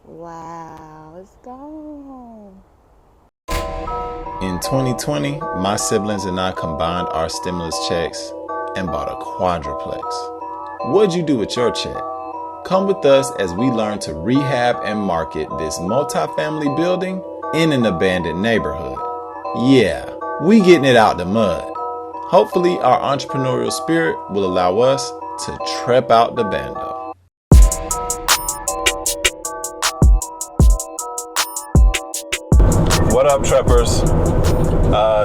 Wow, it's gone. In 2020, my siblings and I combined our stimulus checks and bought a quadruplex. What'd you do with your check? Come with us as we learn to rehab and market this multifamily building in an abandoned neighborhood. Yeah, we getting it out the mud. Hopefully, our entrepreneurial spirit will allow us to trep out the bando. What up, Treppers?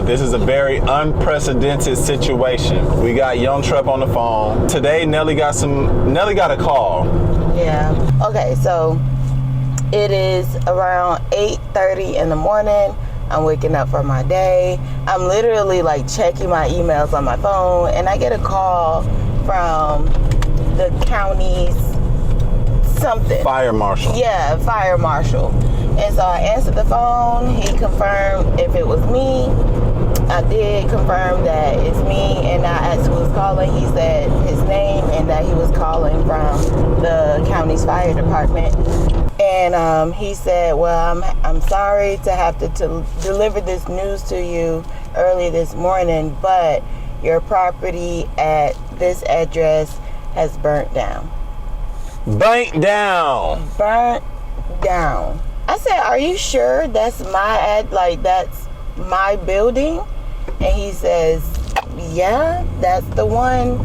This is a very unprecedented situation. We got young Trep on the phone. Today, Nelly got a call. Yeah. Okay, so it is around 8:30 in the morning. I'm waking up for my day. I'm literally like checking my emails on my phone, and I get a call from the county's something. Fire marshal. Yeah, fire marshal. And so I answered the phone. He confirmed if it was me. I did confirm that it's me, and I asked who was calling. He said his name and that he was calling from the county's fire department. And he said, well, I'm sorry to have to deliver this news to you early this morning, but your property at this address has burnt down. Burnt down. Burnt down. I said, are you sure that's that's my building? And he says, yeah, that's the one.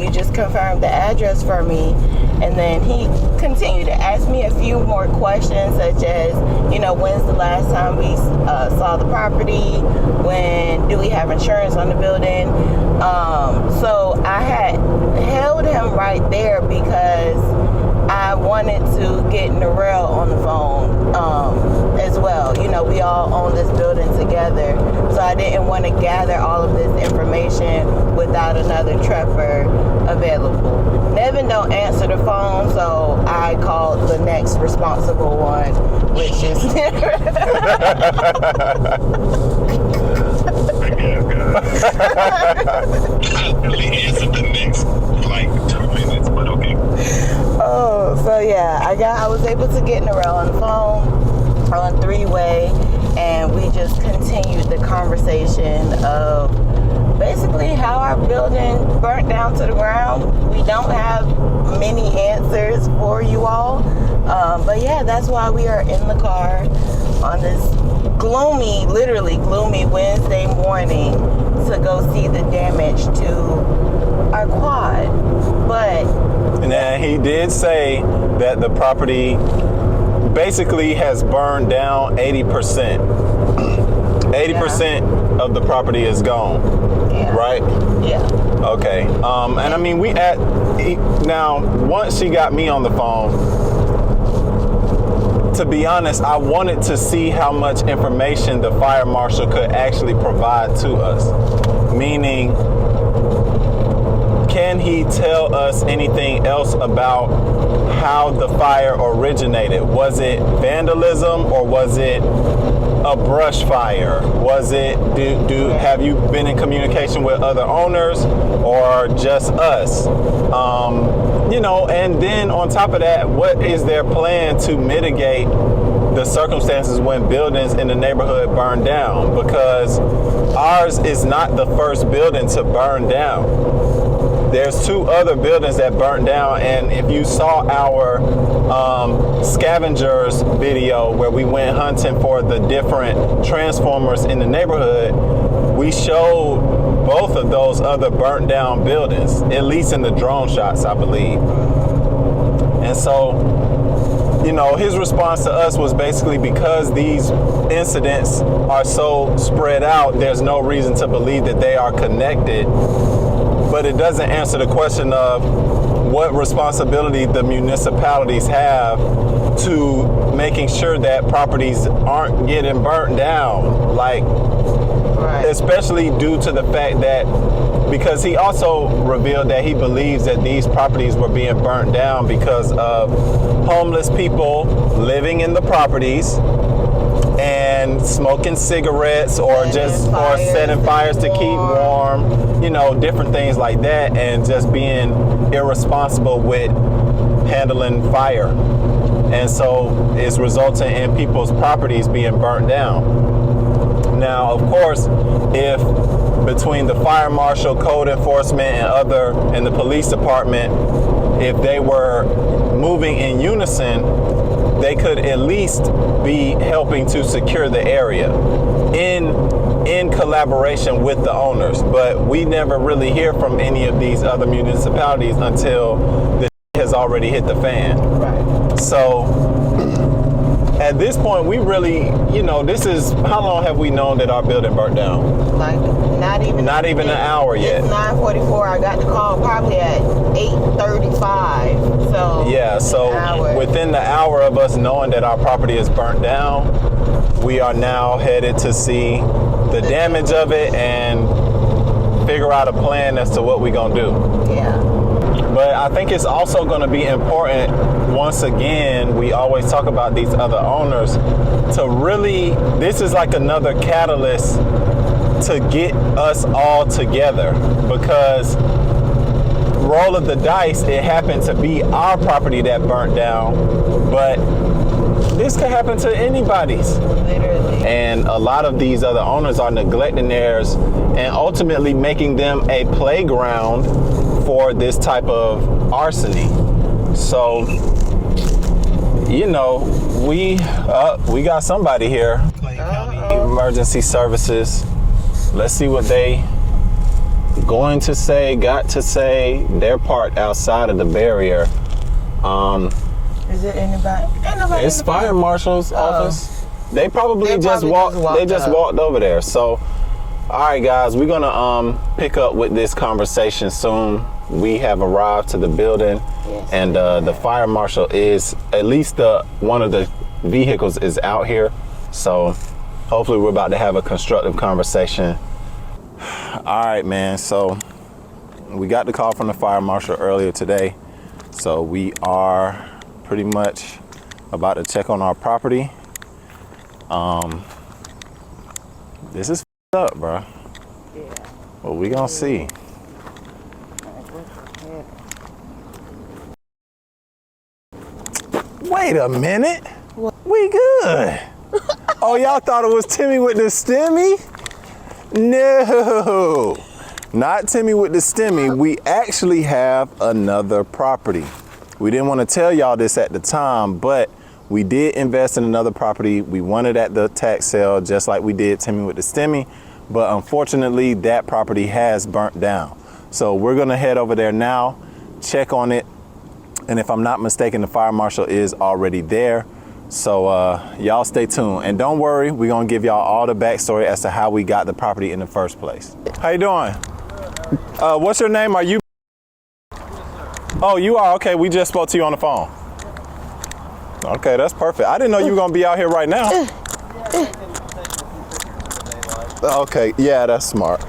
You just confirmed the address for me. And then he continued to ask me a few more questions, such as, when's the last time we saw the property? When do we have insurance on the building? So I had held him right there because I wanted to get Narelle on the phone as well. We all own this building together. So I didn't want to gather all of this information without another Trepper available. Nevin don't answer the phone, so I called the next responsible one, which is I really answered the next 2 minutes, but okay. Oh, so yeah, I was able to get Narelle on the phone on three-way, and we just continued the conversation of basically how our building burnt down to the ground. We don't have many answers for you all, but yeah, that's why we are in the car on this literally gloomy Wednesday morning to go see the damage to our quad. But And he did say that the property basically has burned down 80%. 80% of the property is gone, right? Yeah. Okay. And I mean, now, once she got me on the phone, to be honest, I wanted to see how much information the fire marshal could actually provide to us. Meaning, can he tell us anything else about how the fire originated? Was it vandalism, or was it a brush fire? Was it, have you been in communication with other owners or just us? And then on top of that, what is their plan to mitigate the circumstances when buildings in the neighborhood burn down? Because ours is not the first building to burn down. There's two other buildings that burnt down, and if you saw our scavengers video where we went hunting for the different transformers in the neighborhood, we showed both of those other burnt down buildings, at least in the drone shots, I believe. And so, his response to us was basically, because these incidents are so spread out, there's no reason to believe that they are connected. But it doesn't answer the question of what responsibility the municipalities have to making sure that properties aren't getting burnt down. Especially due to the fact that, because he also revealed that he believes that these properties were being burnt down because of homeless people living in the properties and smoking cigarettes or setting fires to keep warm, different things like that, and just being irresponsible with handling fire. And so it's resulting in people's properties being burnt down. Now, of course, if between the fire marshal, code enforcement, and the police department, if they were moving in unison, they could at least be helping to secure the area in collaboration with the owners. But we never really hear from any of these other municipalities until the has already hit the fan. Right. So at this point, we really, this is, how long have we known that our building burnt down? Like not even an hour yet. It's 9:44. I got the call probably at 8:35. So yeah, so within the hour of us knowing that our property is burnt down, we are now headed to see the damage of it and figure out a plan as to what we're gonna do. Yeah. But I think it's also going to be important, once again, we always talk about these other owners, to really, this is like another catalyst to get us all together, because roll of the dice, it happened to be our property that burnt down, but this could happen to anybody's. Literally. And a lot of these other owners are neglecting theirs and ultimately making them a playground for this type of arsony. So, we got somebody here. Clay County Emergency Services. Let's see what they got to say. Their part outside of the barrier. Is it anybody? It's fire marshal's office. They probably just walked over there. So, all right, guys, we're gonna pick up with this conversation soon. We have arrived to the building, and the fire marshal is, at least one of the vehicles is out here. So hopefully we're about to have a constructive conversation. All right, man. So we got the call from the fire marshal earlier today. So we are pretty much about to check on our property. This is up, bro. Yeah. Well, we gonna see. Wait a minute. What? We good. Oh, y'all thought it was Timmy with the stimmy? No, not Timmy with the stimmy. We actually have another property. We didn't want to tell y'all this at the time, but we did invest in another property. We won it at the tax sale, just like we did Timmy with the stimmy. But unfortunately, that property has burnt down. So we're gonna head over there now, check on it. And if I'm not mistaken, the fire marshal is already there. So y'all stay tuned. And don't worry, we're gonna give y'all all the backstory as to how we got the property in the first place. How you doing? What's your name? Are you? Oh, you are? Okay, we just spoke to you on the phone. Okay, that's perfect. I didn't know you were gonna be out here right now. Okay, yeah, that's smart.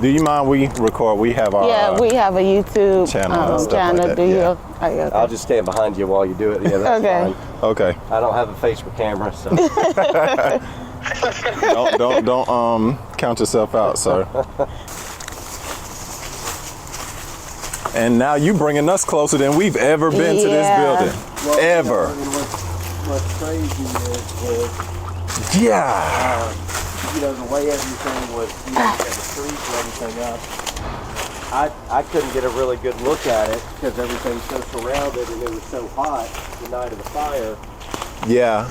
Do you mind we record? We have our we have a YouTube channel. Channel. Do you? Okay. I'll just stand behind you while you do it. Yeah, that's Okay. fine. Okay. I don't have a face for camera, so. don't count yourself out, sir. And now you bringing us closer than we've ever been to this building. Well, ever. What's crazy is Yeah. the way everything was, the streets and everything up, I couldn't get a really good look at it because everything's so surrounded and it was so hot the night of the fire. Yeah.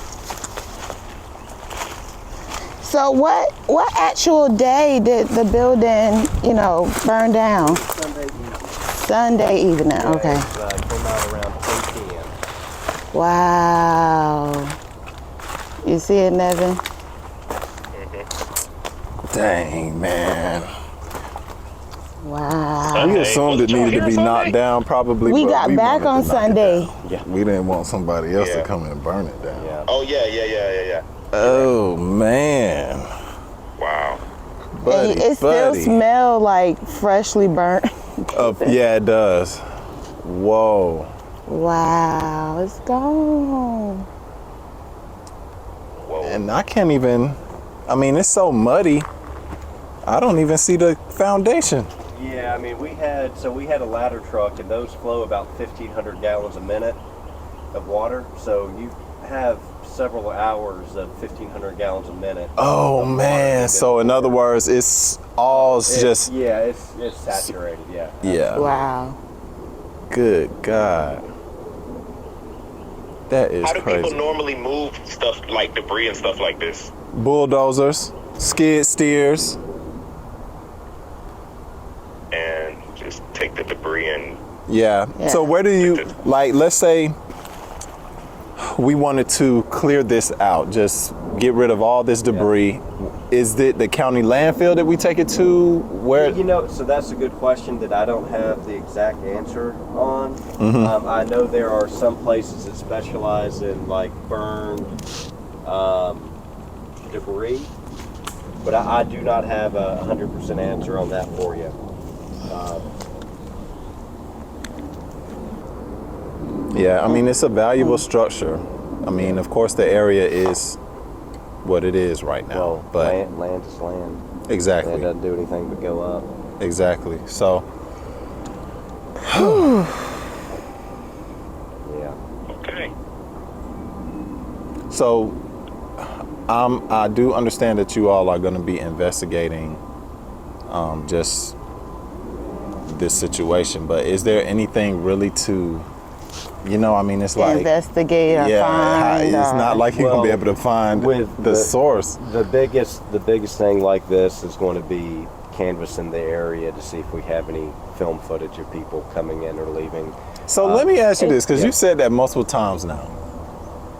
So what actual day did the building, burn down? Sunday evening. Okay. It came out around 10 p.m. Wow. You see it, Nevin? Dang, man. Wow. We assumed it needed to be knocked down probably. We but got we back wanted on to knock it Sunday. down. Yeah. We didn't want somebody else to come and burn it down. Yeah. Oh yeah. Oh man. Wow. Buddy, And it still smells like freshly burnt. Yeah, it does. Whoa. Wow, it's gone. Whoa. And I can't even, it's so muddy. I don't even see the foundation. Yeah, I mean, we had a ladder truck, and those flow about 1,500 gallons a minute of water. So you have several hours of 1,500 gallons a minute. Oh man! So in other words, it's just it's saturated. Yeah. yeah. Wow. Good God. That is How do crazy. people normally move stuff like debris and stuff like this? Bulldozers, skid steers. And just take the debris and Yeah. Yeah. So where do you, like, let's say we wanted to clear this out, just get rid of all this debris. Is it the county landfill that we take it to? Where? You know, so that's a good question that I don't have the exact answer on. I know there are some places that specialize in like burned debris, but I do not have a 100% answer on that for you. Yeah, I mean, it's a valuable structure. I mean, of course, the area is what it is right now. Well, but land is land. exactly, It doesn't do anything but go up. exactly. So, Yeah. okay. so I do understand that you all are going to be investigating just this situation, but is there anything really to, you know, I mean, it's like, Investigate or find. it's or- not like you're going to be Well, able to find with the source. The biggest thing like this is going to be canvassing the area to see if we have any film footage of people coming in or leaving. So let me ask you this, because yeah. you've said that multiple times now.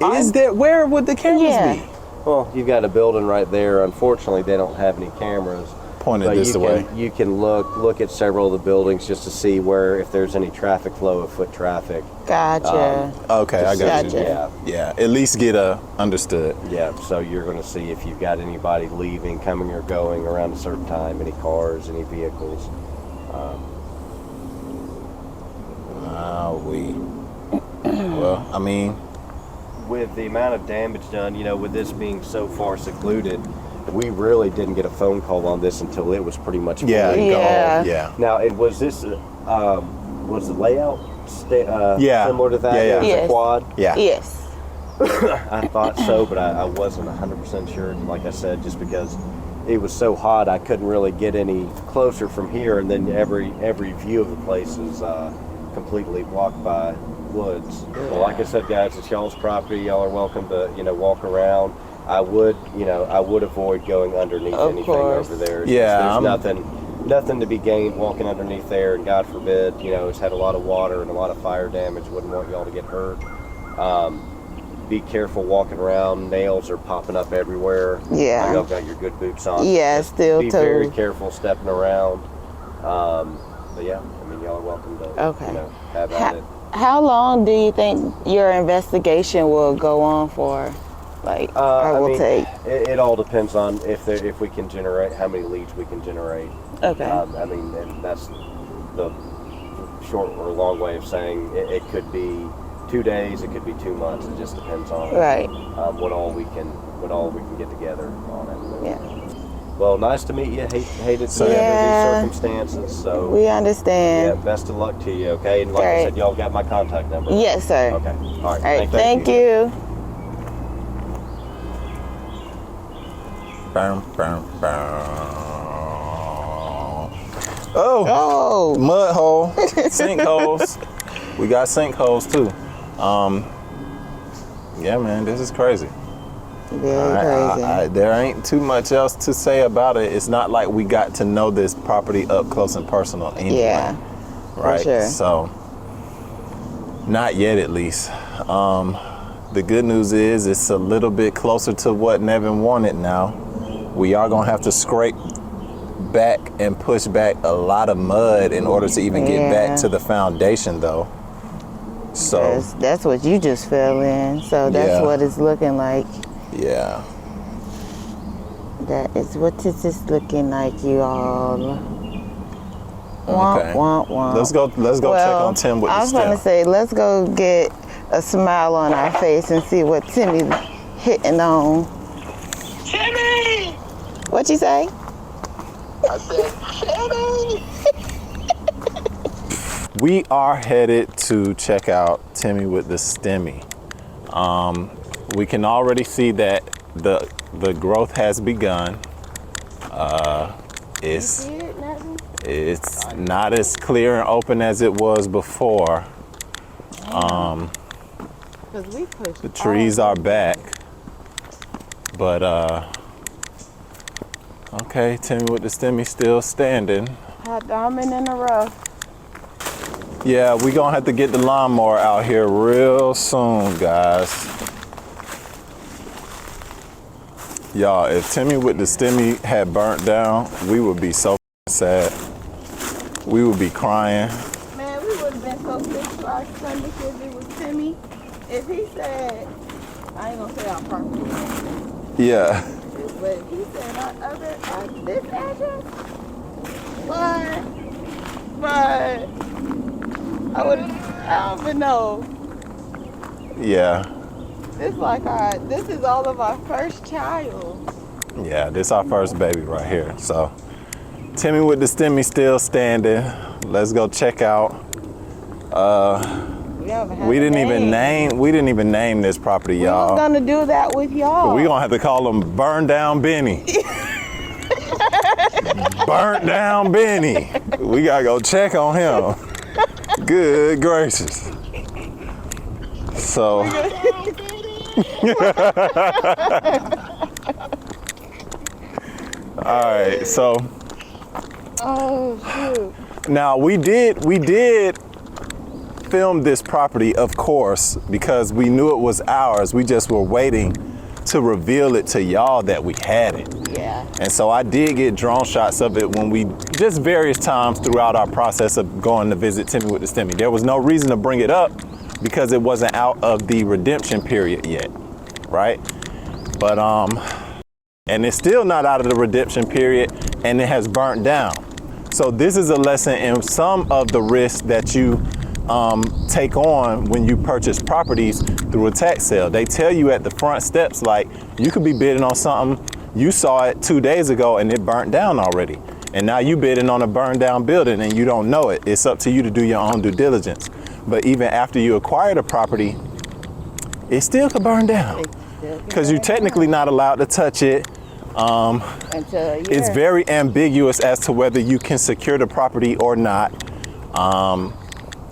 Where would the cameras Yeah. be? Well, you've got a building right there. Unfortunately, they don't have any cameras. Pointed But this way. You can look at several of the buildings just to see if there's any traffic flow of foot traffic. Gotcha. Okay, I got Gotcha. you. Yeah. Yeah, at least get a understood. Yeah, so you're going to see if you've got anybody leaving, coming or going around a certain time, any cars, any vehicles. Well, I mean, With the amount of damage done, you know, with this being so far secluded, we really didn't get a phone call on this until it was pretty much yeah, fully Yeah. go. Yeah. Now, was the layout Yeah. similar to that? Yeah, yeah. It was Yes. a quad? Yeah. Yes. I thought so, but I wasn't 100% sure. Like I said, just because it was so hot, I couldn't really get any closer from here, and then every view of the place is completely blocked by woods. Well, like I said, guys, it's y'all's property. Y'all are welcome to, walk around. I would avoid going underneath Of anything course. over there. Yeah, There's nothing to be gained walking underneath there, and God forbid, it's had a lot of water and a lot of fire damage. Wouldn't want y'all to get hurt. Be careful walking around. Nails are popping up everywhere. Yeah. Y'all got your good boots on. Yeah, Just still be too. very careful stepping around. But yeah, I mean, y'all are welcome to Okay. have at it. How long do you think your investigation will go on for? Like, or will take? It all depends on if we can generate, how many leads we can generate. Okay. I mean, and that's the short or long way of saying it could be 2 days, it could be 2 months. It just depends on Right. what all we can get together on it. Yeah. Well, nice to meet you. Hate it So- under Yeah. these circumstances. So We yeah, understand. best of luck to you. Okay, and like I Right. said, y'all got my contact number. Yes, sir. Okay. All right. All right. Thank you. Boom, boom, boom. Oh, Oh. mud hole, sinkholes. We got sinkholes too. Yeah, man, this is crazy. Very crazy. There ain't too much else to say about it. It's not like we got to know this property up close and personal anyway. Yeah. Right. sure. So, not yet at least. The good news is it's a little bit closer to what Nevin wanted now. We are gonna have to scrape back and push back a lot of mud in order to even get Yeah. back to the foundation though. So, That's what you just fell in. So that's Yeah. what it's looking like. yeah. That is what is this looking like, you all. Womp, Okay. womp, womp. Let's go check on Tim with I the was going to stem. say, let's go get a smile on our face and see what Timmy's hitting on. Timmy! What you say? I said, Timmy! We are headed to check out Timmy with the Stimmy. We can already see that the growth has begun. It's not as clear and open as it was before. The trees are back, but okay, Timmy with the Stimmy still standing. Hot diamond in the rough. Yeah, we gonna have to get the lawnmower out here real soon, guys. Y'all, if Timmy with the Stimmy had burnt down, we would be so sad. We would be crying. Man, we would have been so sick to our stomach if it was Timmy. If he said, I ain't gonna say our property, Yeah. but if he said this address, but I don't even know. Yeah. This is all of our first child. Yeah, this our first baby right here. So Timmy with the Stimmy still standing. Let's go check out. We didn't even name this property, y'all. We was gonna do that with y'all. We gonna have to call him Burn Down Benny. Burnt Down Benny. We gotta go check on him. Good gracious. So all right, so Oh shoot. now we did film this property, of course, because we knew it was ours. We just were waiting to reveal it to y'all that we had it. Yeah. And so I did get drone shots of it when we, just various times throughout our process of going to visit Timmy with the Stimmy. There was no reason to bring it up because it wasn't out of the redemption period yet, right? But, and it's still not out of the redemption period and it has burnt down. So this is a lesson in some of the risks that you take on when you purchase properties through a tax sale. They tell you at the front steps, like, you could be bidding on something, you saw it 2 days ago and it burnt down already. And now you bidding on a burned down building and you don't know it. It's up to you to do your own due diligence. But even after you acquire the property, it still could burn down because you're technically not allowed to touch it. It's very ambiguous as to whether you can secure the property or not.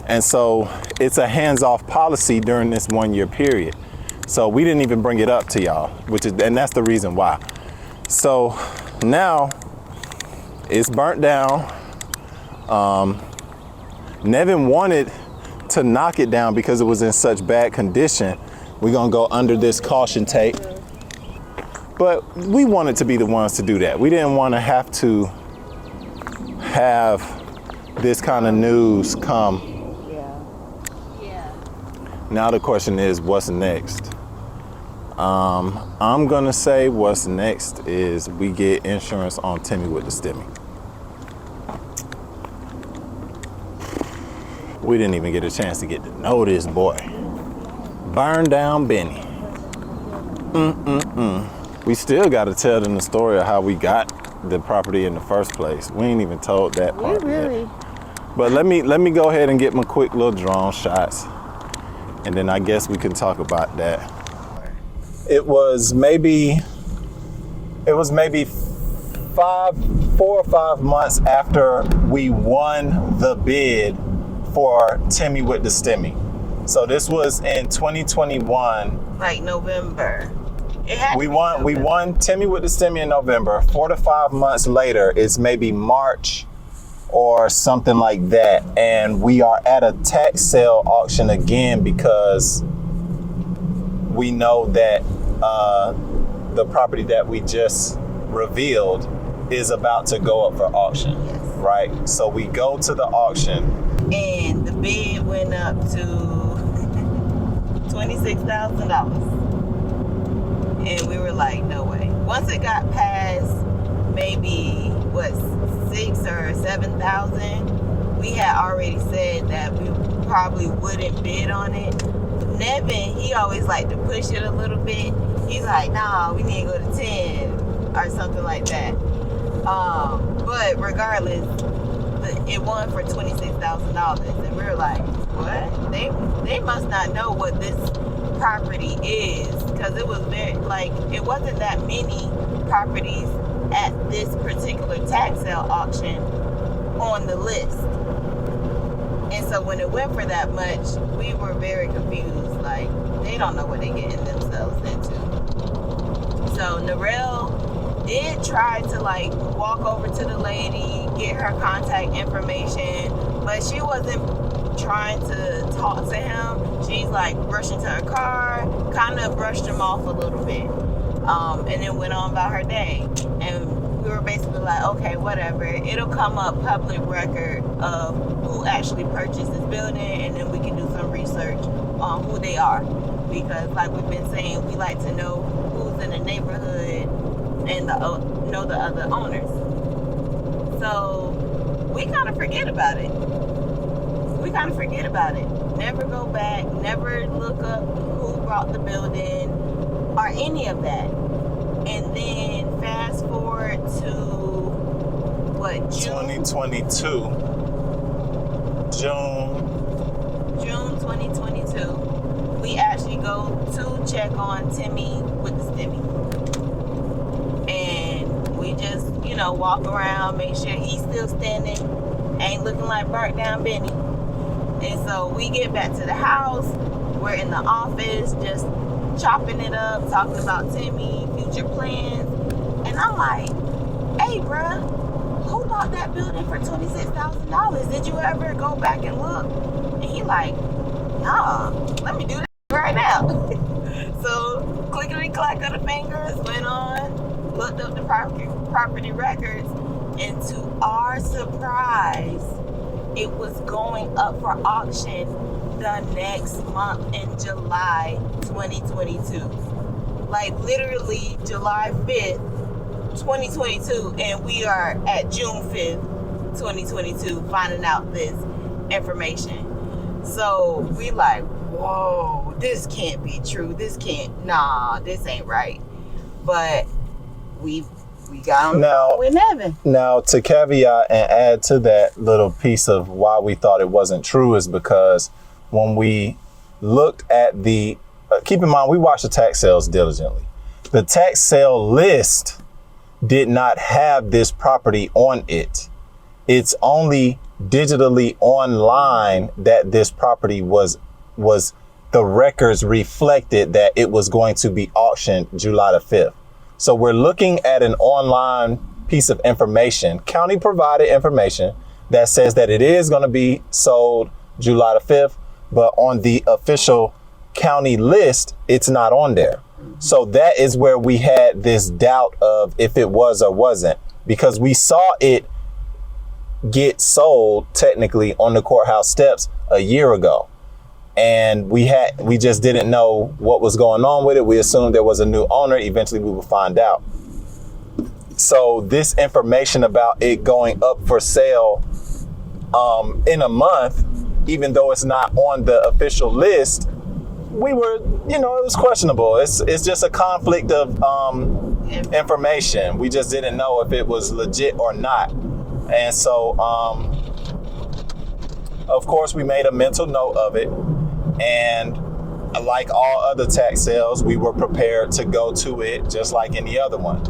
And so it's a hands-off policy during this 1 year period. So we didn't even bring it up to y'all, and that's the reason why. So now it's burnt down. Nevin wanted to knock it down because it was in such bad condition. We're gonna go under this caution tape. But we wanted to be the ones to do that. We didn't want to have this kind of news come. Now the question is, what's next? I'm gonna say what's next is we get insurance on Timmy with the Stimmy. We didn't even get a chance to get to know this boy. Burn Down Benny. We still gotta tell them the story of how we got the property in the first place. We ain't even told that part yet. But let me go ahead and get my quick little drone shots. And then I guess we can talk about that. It was maybe 4 or 5 months after we won the bid for Timmy with the Stimmy. So this was in 2021. Like November. We won Timmy with the Stimmy in November. 4 to 5 months later, it's maybe March or something like that, and we are at a tax sale auction again because we know that the property that we just revealed is about to go up for auction, right? So we go to the auction and the bid went up to $26,000, and we were like, no way. Once it got past maybe 6,000 or 7,000, we had already said that we probably wouldn't bid on it. Nevin, he always liked to push it a little bit. He's like, nah, we need to go to 10 or something like that. But regardless, it won for $26,000, and we were like, what? They must not know what this property is, because it was very it wasn't that many properties at this particular tax sale auction on the list. And so when it went for that much, we were very confused. Like, they don't know what they're getting themselves into. So Narelle did try to walk over to the lady, get her contact information, but she wasn't trying to talk to him. She's rushing to her car, kind of brushed him off a little bit, and then went on about her day. And we were basically like, okay, whatever. It'll come up public record of who actually purchased this building, and then we can do some research on who they are. Because like we've been saying, we like to know who's in the neighborhood and know the other owners. So we kind of forget about it. Never go back, never look up who bought the building or any of that. And then fast forward to June 2022. June 2022. We actually go to check on Timmy with the stimmy. And we just, walk around, make sure he's still standing, ain't looking like burnt down Benny. And so we get back to the house. We're in the office just chopping it up, talking about Timmy, future plans. And I'm like, hey, bruh, who bought that building for $26,000? Did you ever go back and look? And he like, nah, let me do that right now. So clickety-clack of the fingers, went on, looked up the property records, and to our surprise, it was going up for auction the next month in July 2022. Literally July 5th, 2022, and we are at June 5th, 2022, finding out this information. So we like, whoa, this can't be true. This ain't right. But we got on with Nevin. Now, to caveat and add to that little piece of why we thought it wasn't true is because when we looked at keep in mind, we watched the tax sales diligently. The tax sale list did not have this property on it. It's only digitally online that this property was the records reflected that it was going to be auctioned July the 5th. So we're looking at an online piece of information, county provided information that says that it is going to be sold July the 5th, but on the official county list, it's not on there. So that is where we had this doubt of if it was or wasn't, because we saw it get sold technically on the courthouse steps a year ago. And we just didn't know what was going on with it. We assumed there was a new owner. Eventually we would find out. So this information about it going up for sale in a month, even though it's not on the official list, we were, it was questionable. It's just a conflict of information. We just didn't know if it was legit or not. And so, of course, we made a mental note of it. And like all other tax sales, we were prepared to go to it just like any other one.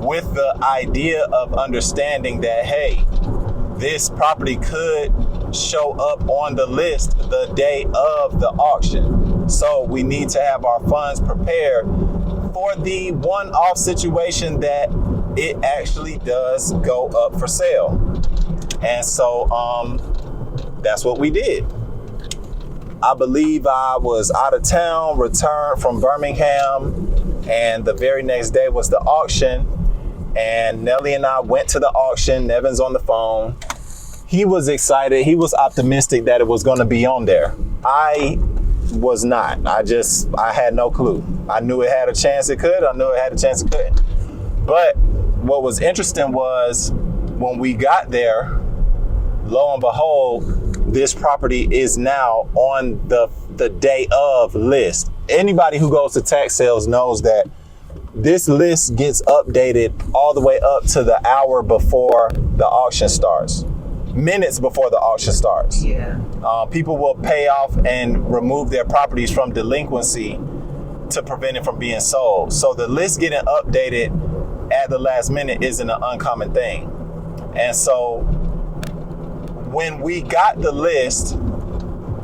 With the idea of understanding that, hey, this property could show up on the list the day of the auction. So we need to have our funds prepared for the one-off situation that it actually does go up for sale. And so that's what we did. I believe I was out of town, returned from Birmingham, and the very next day was the auction. And Nelly and I went to the auction. Nevin's on the phone. He was excited. He was optimistic that it was going to be on there. I was not. I had no clue. I knew it had a chance it could. I knew it had a chance it couldn't. But what was interesting was when we got there, lo and behold, this property is now on the day of list. Anybody who goes to tax sales knows that this list gets updated all the way up to the hour before the auction starts, minutes before the auction starts. Yeah. People will pay off and remove their properties from delinquency to prevent it from being sold. So the list getting updated at the last minute isn't an uncommon thing. And so when we got the list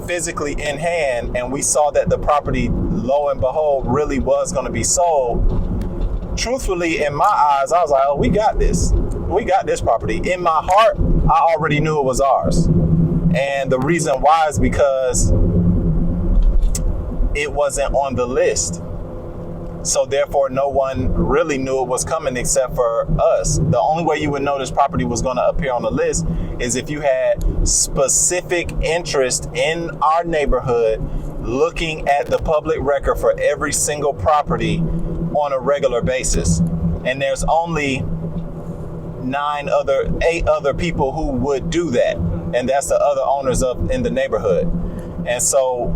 physically in hand and we saw that the property, lo and behold, really was going to be sold, truthfully, in my eyes, I was like, oh, we got this. We got this property. In my heart, I already knew it was ours. And the reason why is because it wasn't on the list. So therefore, no one really knew it was coming except for us. The only way you would know this property was going to appear on the list is if you had specific interest in our neighborhood, looking at the public record for every single property on a regular basis. And there's only 8 other people who would do that. And that's the other owners in the neighborhood. And so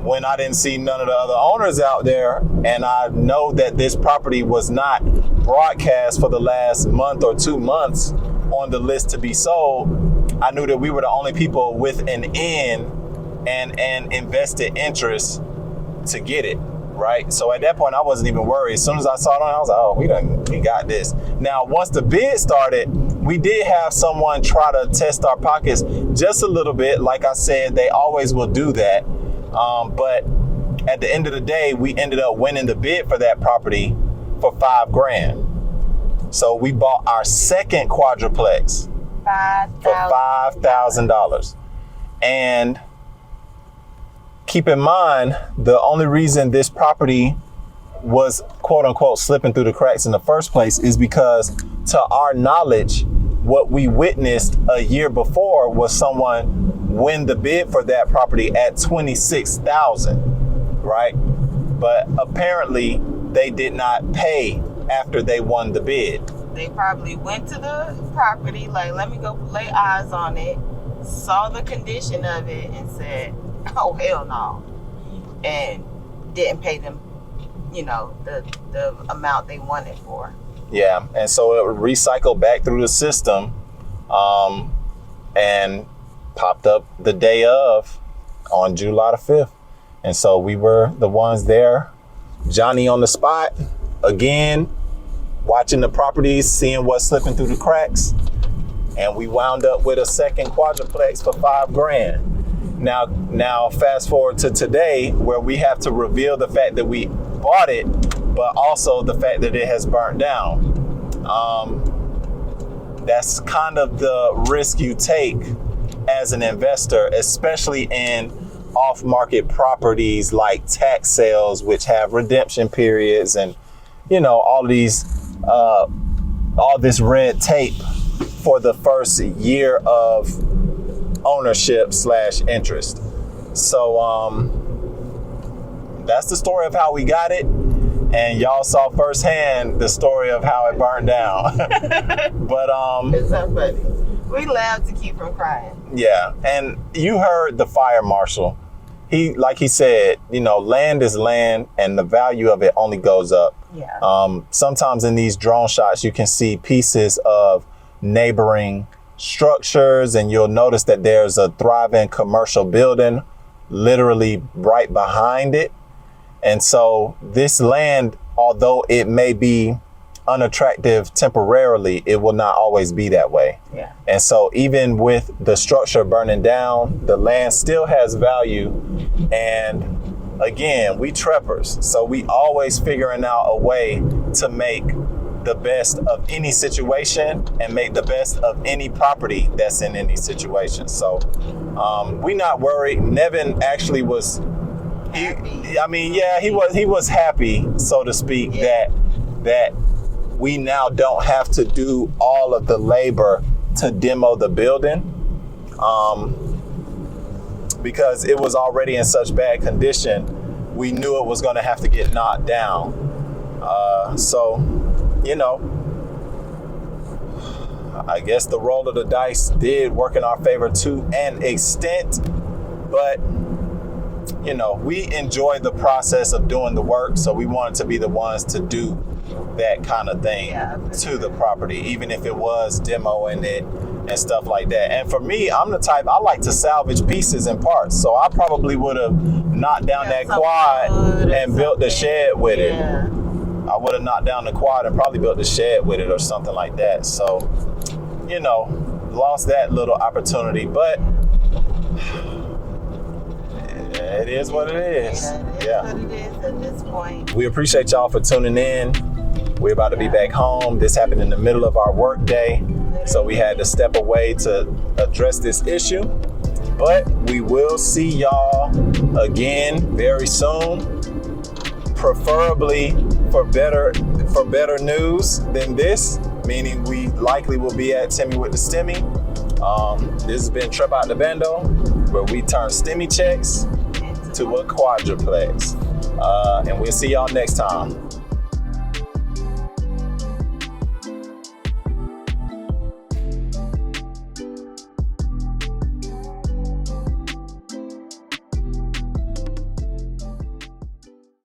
when I didn't see none of the other owners out there, and I know that this property was not broadcast for the last month or 2 months on the list to be sold, I knew that we were the only people with an in and an invested interest to get it, right? So at that point, I wasn't even worried. As soon as I saw it on, I was like, oh, we got this. Now, once the bid started, we did have someone try to test our pockets just a little bit. Like I said, they always will do that. But at the end of the day, we ended up winning the bid for that property for $5,000. So we bought our second quadruplex for $5,000. And keep in mind, the only reason this property was quote unquote slipping through the cracks in the first place is because, to our knowledge, what we witnessed a year before was someone win the bid for that property at $26,000, right? But apparently they did not pay after they won the bid. They probably went to the property, like, let me go lay eyes on it, saw the condition of it, and said, oh, hell no. And didn't pay them, the amount they wanted for. Yeah, and so it recycled back through the system and popped up the day of on July the 5th. And so we were the ones there, Johnny on the spot, again, watching the properties, seeing what's slipping through the cracks. And we wound up with a second quadruplex for $5,000. Now fast forward to today, where we have to reveal the fact that we bought it, but also the fact that it has burnt down. That's kind of the risk you take as an investor, especially in off-market properties like tax sales, which have redemption periods and, all this red tape for the first year of ownership / interest. So that's the story of how we got it. And y'all saw firsthand the story of how it burned down. But it's so funny. We laughed to keep from crying. Yeah, and you heard the fire marshal. Like he said, land is land, and the value of it only goes up. Yeah. Sometimes in these drone shots, you can see pieces of neighboring structures, and you'll notice that there's a thriving commercial building literally right behind it. And so this land, although it may be unattractive temporarily, it will not always be that way. Yeah. And so even with the structure burning down, the land still has value. And again, we Treppers, so we always figuring out a way to make the best of any situation and make the best of any property that's in any situation. So we not worried. Nevin actually was he was happy, so to speak, that we now don't have to do all of the labor to demo the building, because it was already in such bad condition. We knew it was going to have to get knocked down. So, I guess the roll of the dice did work in our favor to an extent, but you know, we enjoy the process of doing the work, so we wanted to be the ones to do that kind of thing to the property, even if it was demoing it and stuff like that. And for me, I'm the type, I like to salvage pieces and parts, so I probably would have knocked down that quad and built the shed with it. I would have knocked down the quad and probably built the shed with it or something like that. So, you know, lost that little opportunity, but it is what it is. Yeah, it is what it is at this point. We appreciate y'all for tuning in. We're about to be back home. This happened in the middle of our work day, so we had to step away to address this issue. But we will see y'all again very soon, preferably for better news than this, meaning we likely will be at Timmy with the Stimmy. This has been Trepoutdabando, where we turn Stimmy checks to a quadruplex. And we'll see y'all next time.